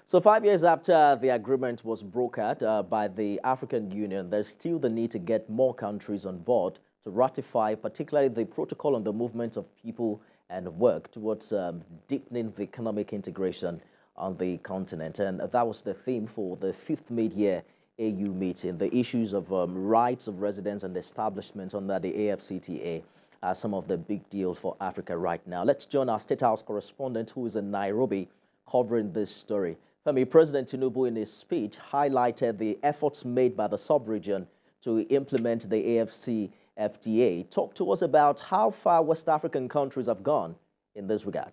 So 5 years after the agreement was brokered by the African Union, there's still the need to get more countries on board to ratify, particularly the protocol on the movement of people and work towards deepening the economic integration on the continent. And that was the theme for the fifth mid-year AU meeting. The issues of rights of residents and establishment under the AfCFTA are some of the big deals for Africa right now. Let's join our State House correspondent who is in Nairobi covering this story. President Tinubu in his speech highlighted the efforts made by the sub-region to implement the AfCFTA. Talk to us about how far West African countries have gone in this regard.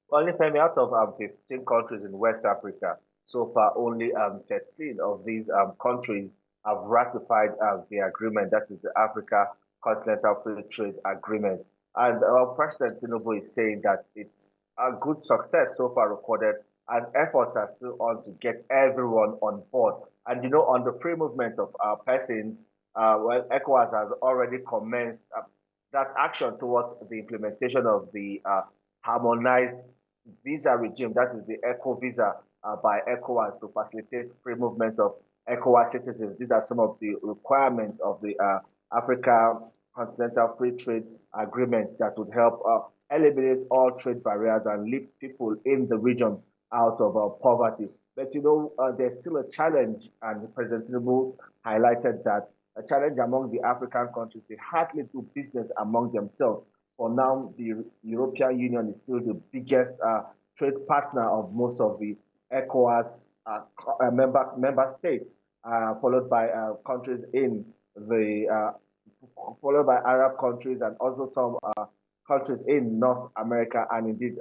Well, Femi, out of 15 countries in West Africa, so far only 13 of these countries have ratified the agreement. That is the Africa Continental Free Trade Agreement. And President Tinubu is saying that it's a good success so far recorded, and efforts are still on to get everyone on board. And, on the free movement of persons, well, ECOWAS has already commenced that action towards the implementation of the harmonized visa regime, that is the ECO visa by ECOWAS, to facilitate free movement of ECOWAS citizens. These are some of the requirements of the Africa Continental Free Trade Agreement that would help eliminate all trade barriers and lift people in the region out of poverty. But there's still a challenge, and President Tinubu highlighted that a challenge among the African countries. They hardly do business among themselves. For now, the European Union is still the biggest trade partner of most of the ECOWAS member states, followed by countries in the followed by Arab countries and also some countries in North America and indeed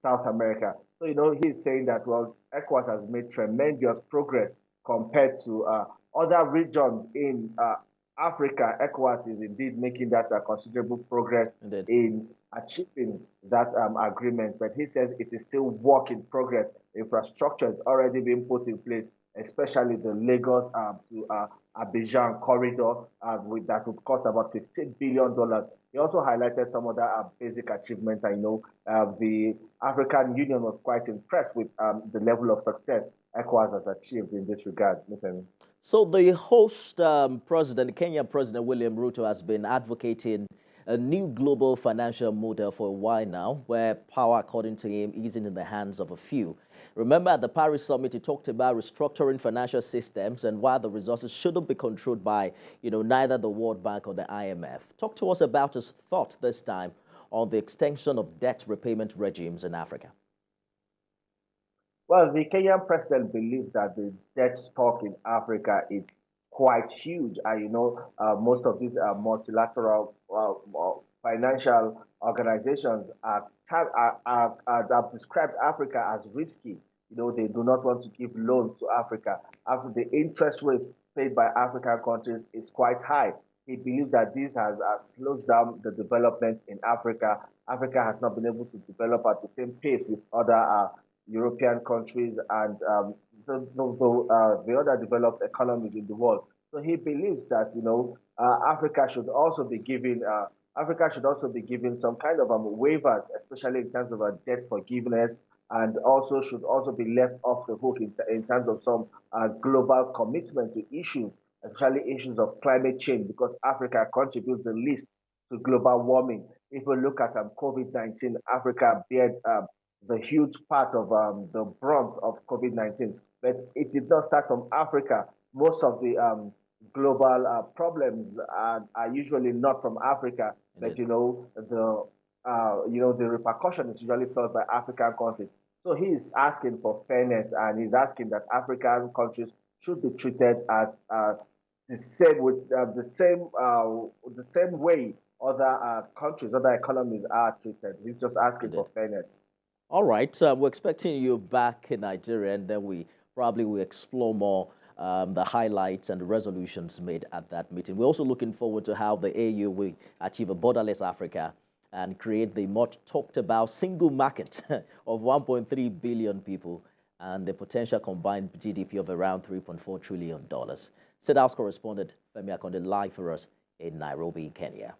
South America. So, he's saying that, well, ECOWAS has made tremendous progress compared to other regions in Africa. ECOWAS is indeed making that considerable progress in achieving that agreement. But he says it is still work in progress. Infrastructure is already being put in place, especially the Lagos to Abidjan corridor, that would cost about $15 billion. He also highlighted some other basic achievements. I know the African Union was quite impressed with the level of success ECOWAS has achieved in this regard. So the host president, Kenya President William Ruto, has been advocating a new global financial model for a while now, where power, according to him, isn't in the hands of a few. Remember, at the Paris summit, he talked about restructuring financial systems and why the resources shouldn't be controlled by, neither the World Bank or the IMF. Talk to us about his thoughts this time on the extension of debt repayment regimes in Africa. Well, the Kenyan president believes that the debt stock in Africa is quite huge. And, most of these multilateral financial organizations have described Africa as risky. They do not want to give loans to Africa. After the interest rates paid by African countries is quite high. He believes that this has slowed down the development in Africa. Africa has not been able to develop at the same pace with other European countries and the other developed economies in the world. So he believes that Africa should also be given some kind of waivers, especially in terms of debt forgiveness, and also should also be left off the hook in terms of some global commitment to issues, especially issues of climate change, because Africa contributes the least to global warming. If we look at COVID-19, Africa bears the huge part of the brunt of COVID-19, but it did not start from Africa. Most of the global problems are usually not from Africa, but the repercussion is usually felt by African countries. So he is asking for fairness, and he's asking that African countries should be treated as the same way other countries, other economies are treated. He's just asking for fairness. All right, we're expecting you back in Nigeria, and then we probably will explore more the highlights and the resolutions made at that meeting. We're also looking forward to how the AU will achieve a borderless Africa and create the much talked about single market of 1.3 billion people and the potential combined GDP of around $3.4 trillion. State House correspondent Femi Akonde live for us in Nairobi, Kenya.